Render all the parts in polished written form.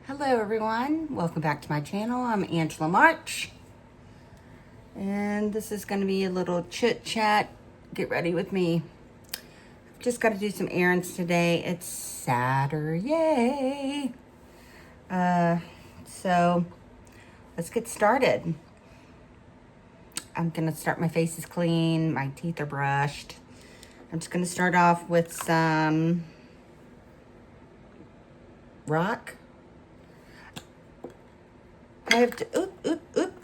Hello everyone, welcome back to my channel. I'm Angela March, and this is going to be a little chit chat. Get ready with me. Just got to do some errands today. It's Saturday. So let's get started. I'm going to start. My face is clean, my teeth are brushed. I'm just going to start off with some rock. I have to,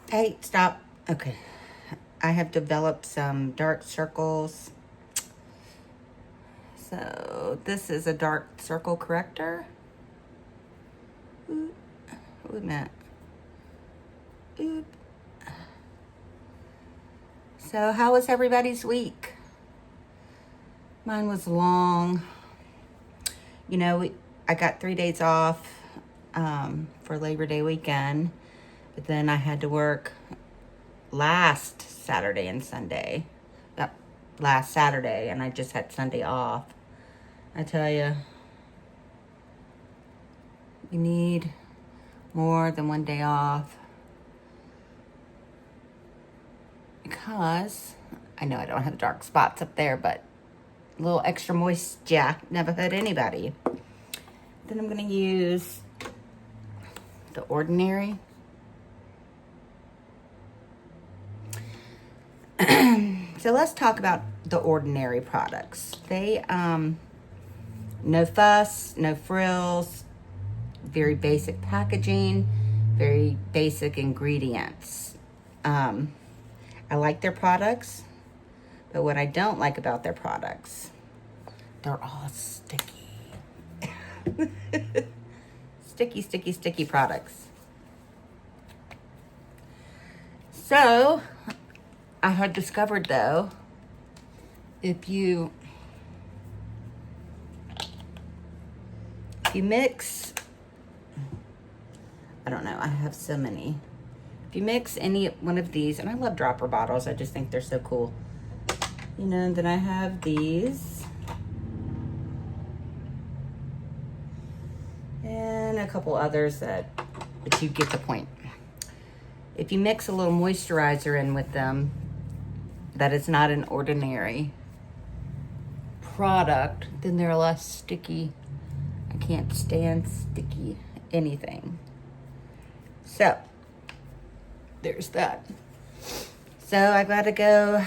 hey, stop. Okay. I have developed some dark circles. So this is a dark circle corrector. Wait a minute. So how was everybody's week? Mine was long. You know, I got 3 days off for Labor Day weekend. But then I had to work last Saturday and Sunday. Last Saturday, and I just had Sunday off. I tell you, you need more than 1 day off. Because, I know I don't have dark spots up there, but a little extra moisture never hurt anybody. Then I'm going to use the Ordinary. So let's talk about the Ordinary products. They, no fuss, no frills, very basic packaging, very basic ingredients. I like their products, but what I don't like about their products, they're all sticky. Sticky products. So, I had discovered though, if you mix, I don't know, I have so many. If you mix any one of these, and I love dropper bottles, I just think they're so cool. You know, then I have these. And a couple others but you get the point. If you mix a little moisturizer in with them, that is not an Ordinary product, then they're less sticky. I can't stand sticky anything. So, there's that. So, I gotta go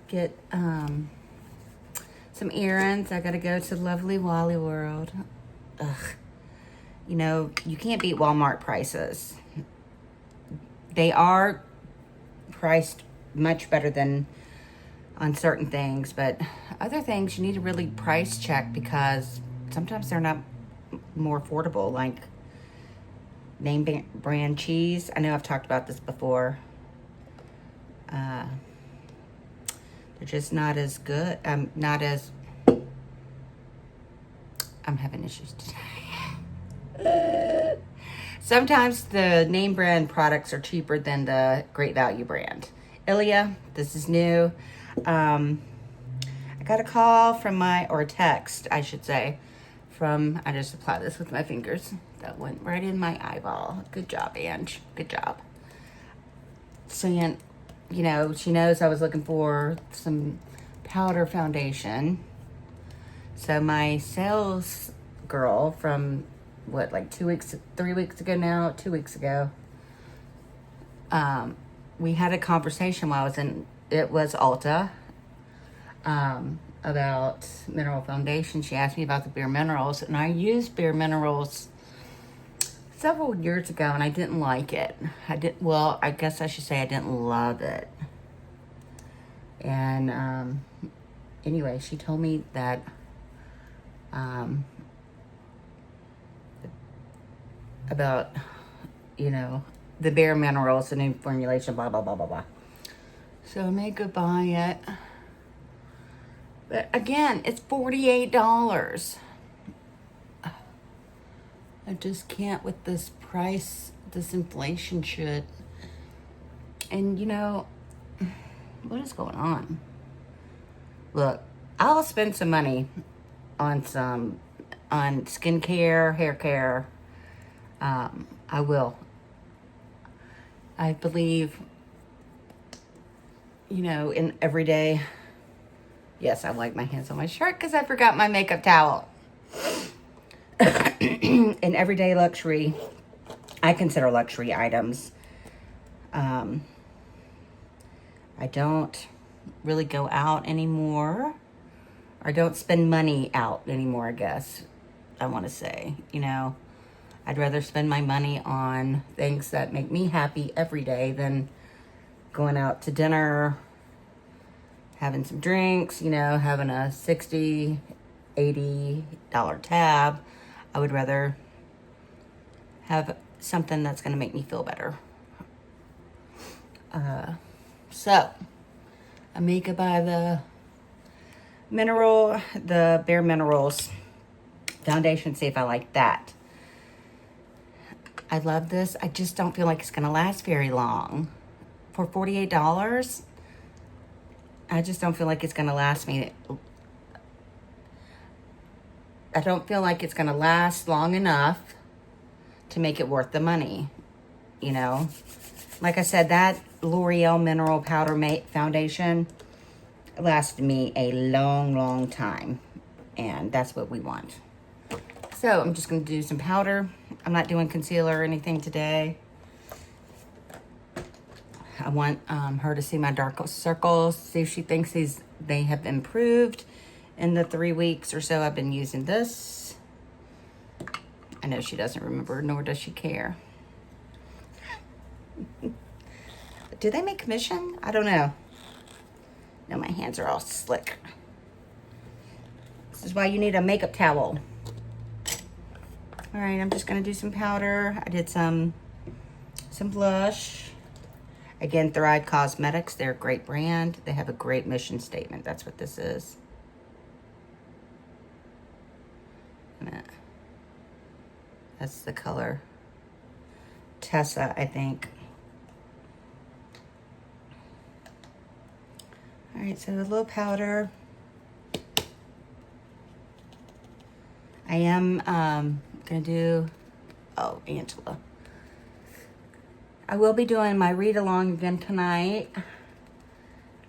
get some errands. I gotta go to Lovely Wally World. Ugh. You know, you can't beat Walmart prices. They are priced much better than on certain things, but other things you need to really price check because sometimes they're not more affordable, like name brand cheese. I know I've talked about this before. They're just not as good. I'm having issues today. Sometimes the name brand products are cheaper than the Great Value brand. Ilya, this is new. I got a call from or a text, I should say, I just applied this with my fingers. That went right in my eyeball. Good job, Ange. Good job. Saying, you know, she knows I was looking for some powder foundation. So my sales girl from, like 3 weeks ago now, 2 weeks ago, we had a conversation while I was it was Ulta, about mineral foundation. She asked me about the Bare Minerals, and I used Bare Minerals several years ago, and I didn't like it. I guess I should say I didn't love it. And, anyway, she told me that, about, you know, the Bare Minerals, the new formulation, blah, blah, blah, blah, blah. So I may go buy it. But again, it's $48. I just can't with this price, this inflation shit. And you know, what is going on? Look, I'll spend some money on on skincare, hair care. I will. I believe, in everyday. Yes, I wipe my hands on my shirt because I forgot my makeup towel. In everyday luxury, I consider luxury items. I don't really go out anymore. I don't spend money out anymore, I guess I want to say. I'd rather spend my money on things that make me happy every day than going out to dinner, having some drinks, having a $60, $80 tab. I would rather have something that's going to make me feel better. So, I make it by the Bare Minerals foundation, see if I like that. I love this. I just don't feel like it's going to last very long. For $48, I just don't feel like it's going to last me. I don't feel like it's going to last long enough to make it worth the money. Like I said, that L'Oreal Mineral Powder Foundation lasted me a long, long time. And that's what we want. So I'm just going to do some powder. I'm not doing concealer or anything today. I want her to see my dark circles, see if she thinks they have improved in the 3 weeks or so I've been using this. I know she doesn't remember, nor does she care. Do they make commission? I don't know. No, my hands are all slick. This is why you need a makeup towel. All right, I'm just gonna do some powder. I did some blush. Again, Thrive Cosmetics, they're a great brand. They have a great mission statement. That's what this is. That's the color. Tessa, I think. All right, so a little powder. I am gonna do, Angela. I will be doing my read along again tonight.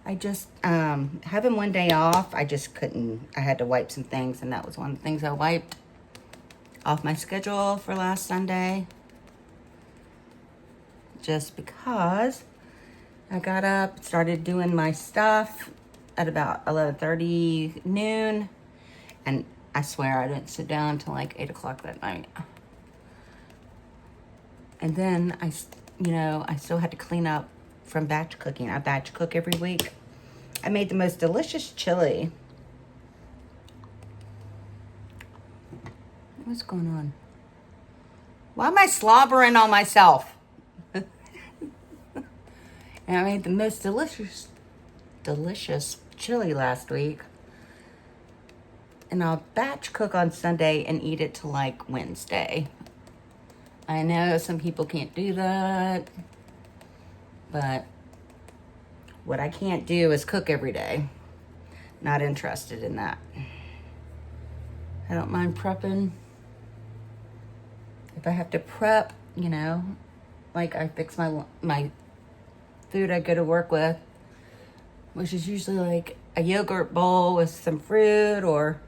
I just, having one day off, I just couldn't, I had to wipe some things, and that was one of the things I wiped off my schedule for last Sunday. Just because I got up, started doing my stuff at about 11:30 noon, and I swear I didn't sit down until like 8 o'clock that night. And then I still had to clean up from batch cooking. I batch cook every week. I made the most delicious chili. What's going on? Why am I slobbering on myself? And I made the most delicious chili last week. And I'll batch cook on Sunday and eat it till like Wednesday. I know some people can't do that, but what I can't do is cook every day. Not interested in that. I don't mind prepping. If I have to prep, like I fix my food I go to work with, which is usually like a yogurt bowl with some fruit, or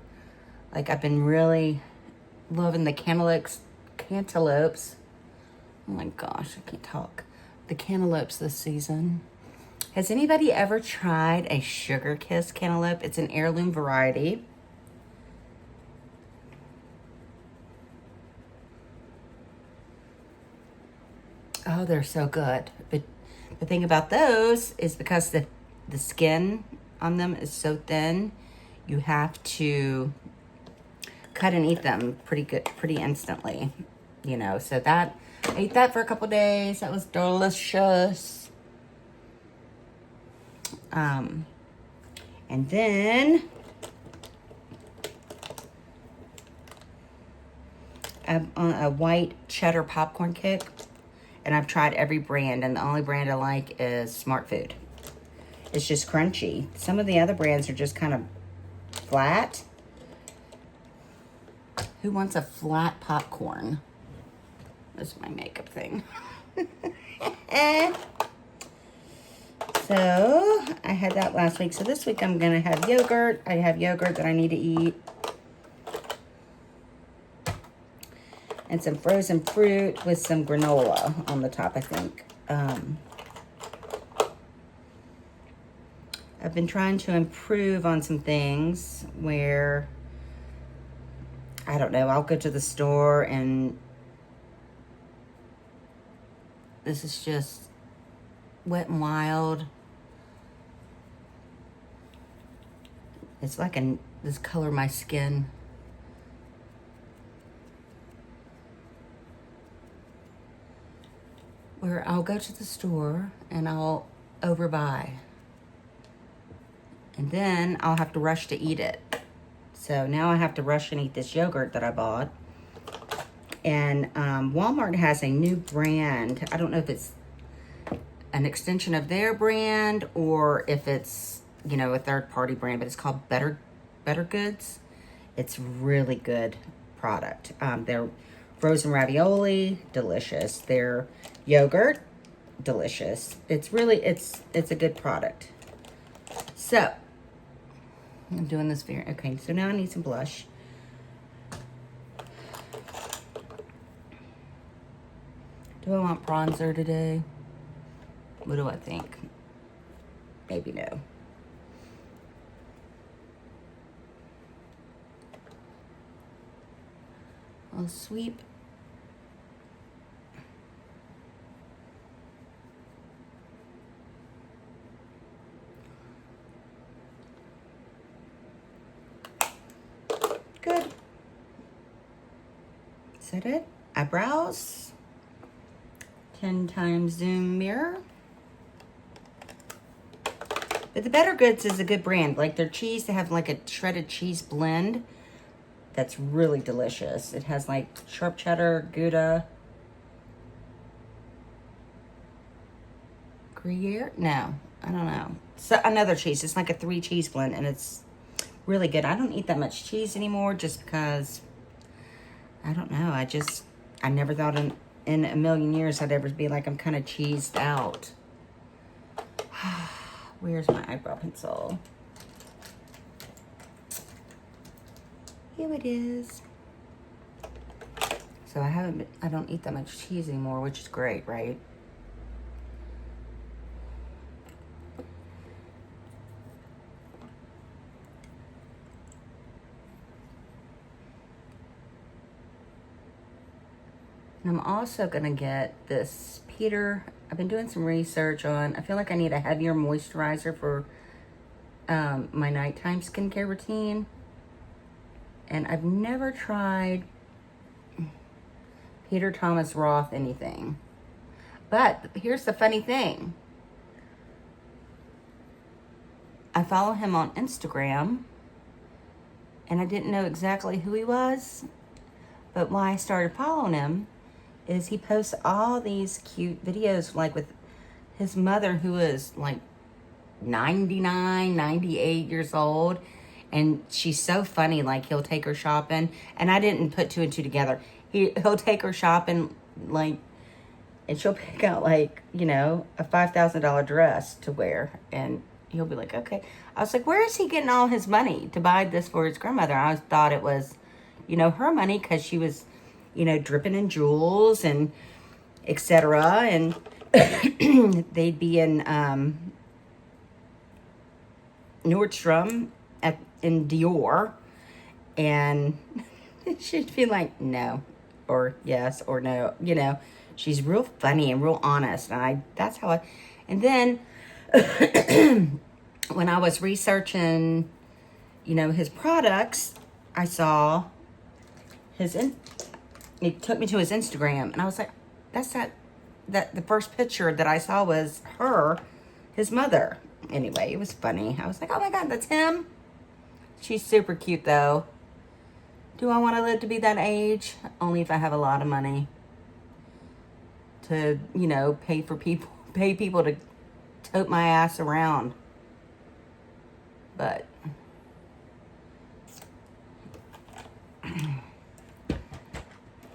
like I've been really loving the cantaloupes. Oh my gosh, I can't talk. The cantaloupes this season. Has anybody ever tried a Sugar Kiss cantaloupe? It's an heirloom variety. Oh, they're so good. But the thing about those is because the skin on them is so thin, you have to cut and eat them pretty instantly. So I ate that for a couple days. That was delicious. And then I'm on a white cheddar popcorn kick, and I've tried every brand, and the only brand I like is Smart Food. It's just crunchy. Some of the other brands are just kind of flat. Who wants a flat popcorn? This is my makeup thing. So I had that last week. So this week I'm gonna have yogurt. I have yogurt that I need to eat. And some frozen fruit with some granola on the top, I think. I've been trying to improve on some things where, I don't know, I'll go to the store and this is just Wet and Wild. It's like this color my skin. Where I'll go to the store and I'll overbuy. And then I'll have to rush to eat it. So now I have to rush and eat this yogurt that I bought. And Walmart has a new brand. I don't know if it's an extension of their brand or if it's, you know, a third-party brand, but it's called Better Goods. It's really good product. Their frozen ravioli, delicious. Their yogurt, delicious. It's really, it's a good product. So, I'm doing this very, okay, so now I need some blush. Do I want bronzer today? What do I think? Maybe no. I'll sweep. Good. Is that it? Eyebrows. 10 times zoom mirror. But the Better Goods is a good brand. Like their cheese, they have like a shredded cheese blend that's really delicious. It has like sharp cheddar, Gouda, Gruyere? No, I don't know. So another cheese. It's like a 3 cheese blend and it's really good. I don't eat that much cheese anymore just because, I don't know. I never thought in a million years I'd ever be like, I'm kind of cheesed out. Where's my eyebrow pencil? Here it is. So I don't eat that much cheese anymore, which is great, right? And I'm also gonna get this Peter. I've been doing some research on, I feel like I need a heavier moisturizer for my nighttime skincare routine. And I've never tried Peter Thomas Roth anything. But here's the funny thing. I follow him on Instagram and I didn't know exactly who he was. But why I started following him is he posts all these cute videos like with his mother who is like 99, 98 years old. And she's so funny, like he'll take her shopping. And I didn't put 2 and 2 together. He'll take her shopping like, and she'll pick out like, you know, a $5,000 dress to wear. And he'll be like, okay. I was like, where is he getting all his money to buy this for his grandmother? I thought it was, you know, her money because she was, you know, dripping in jewels and etc. And they'd be in Nordstrom in Dior, and she'd be like, no, or yes, or no. You know, she's real funny and real honest, and that's how I. And then when I was researching, you know, his products, I saw it took me to his Instagram, and I was like, that's that the first picture that I saw was her, his mother. Anyway, it was funny. I was like, oh my God, that's him. She's super cute though. Do I want to live to be that age? Only if I have a lot of money to, you know, pay people to tote my ass around. But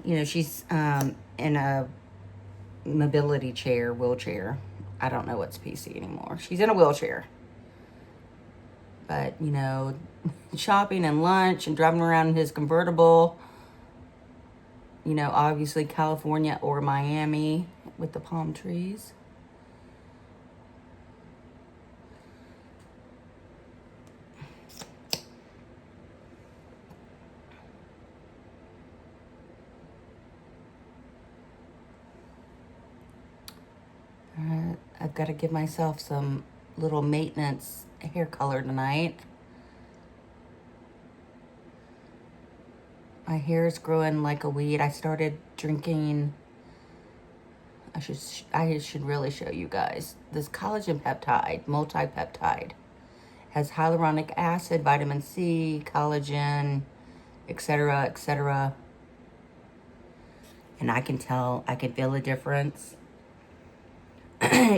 You know, she's in a mobility chair, wheelchair. I don't know what's PC anymore. She's in a wheelchair. But, you know, shopping and lunch and driving around in his convertible. You know, obviously California or Miami with the palm trees. I've got to give myself some little maintenance hair color tonight. My hair is growing like a weed. I started drinking, I should really show you guys. This collagen peptide, multi-peptide, has hyaluronic acid, vitamin C, collagen, etc., etc. And I can feel a difference.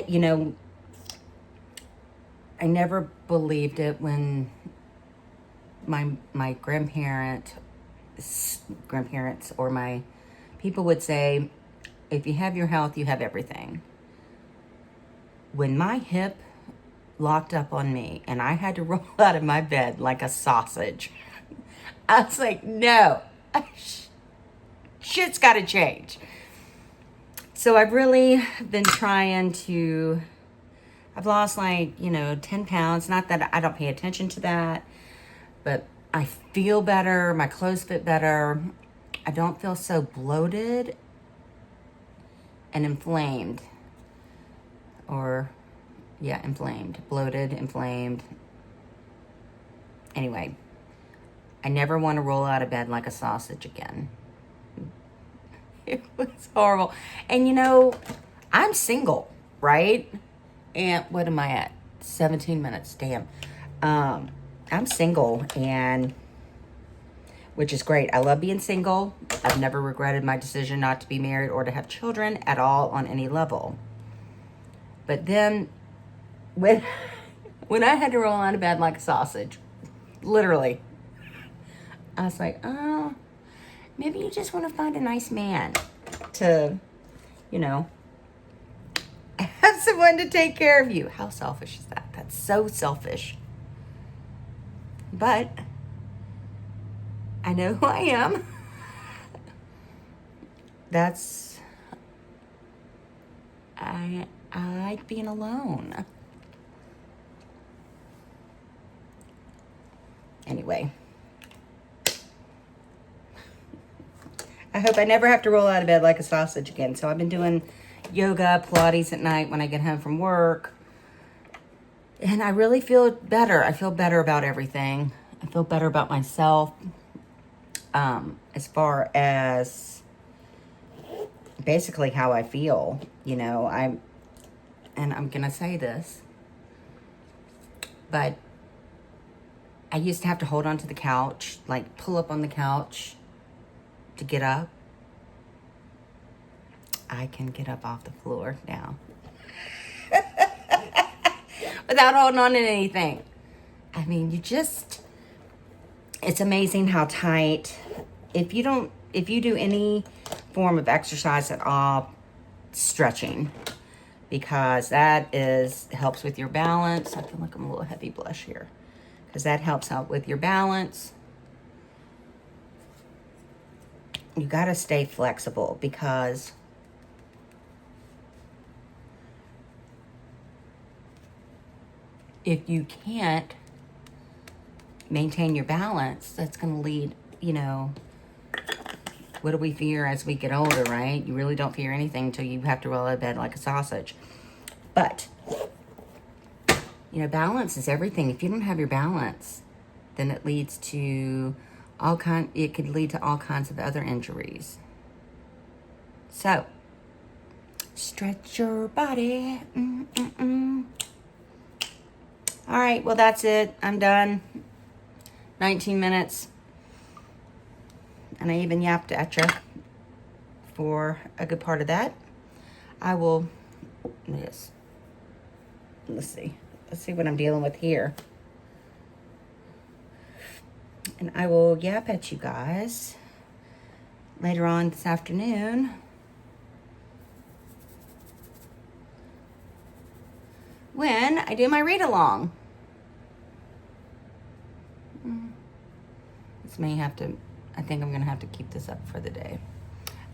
You know, I never believed it when my grandparents or my people would say, if you have your health, you have everything. When my hip locked up on me and I had to roll out of my bed like a sausage, I was like, no, shit's got to change. So I've really been trying to, I've lost like, 10 pounds. Not that I don't pay attention to that, but I feel better. My clothes fit better. I don't feel so bloated and inflamed. Inflamed. Bloated, inflamed. Anyway, I never want to roll out of bed like a sausage again. It was horrible. And I'm single, right? And what am I at? 17 minutes, damn. I'm single, and which is great. I love being single. I've never regretted my decision not to be married or to have children at all on any level. But then when I had to roll out of bed like a sausage, literally, I was like, oh, maybe you just want to find a nice man to, have someone to take care of you. How selfish is that? That's so selfish. But I know who I am. I like being alone. Anyway. I hope I never have to roll out of bed like a sausage again. So I've been doing yoga, Pilates at night when I get home from work. And I really feel better. I feel better about everything. I feel better about myself. As far as basically how I feel, I'm going to say this, but I used to have to hold onto the couch, like pull up on the couch to get up. I can get up off the floor now without holding on to anything. I mean, it's amazing how tight, if you do any form of exercise at all, stretching, because that helps with your balance. I feel like I'm a little heavy blush here, because that helps out with your balance. You got to stay flexible, because if you can't maintain your balance, that's going to lead, what do we fear as we get older, right? You really don't fear anything until you have to roll out of bed like a sausage. But, balance is everything. If you don't have your balance, then it leads to it could lead to all kinds of other injuries. So, stretch your body. All right, well, that's it. I'm done. 19 minutes. And I even yapped at you for a good part of that. I will, let's see what I'm dealing with here. And I will yap at you guys later on this afternoon. When I do my read along. This may have to, I think I'm gonna have to keep this up for the day.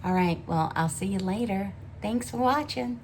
All right, well, I'll see you later. Thanks for watching.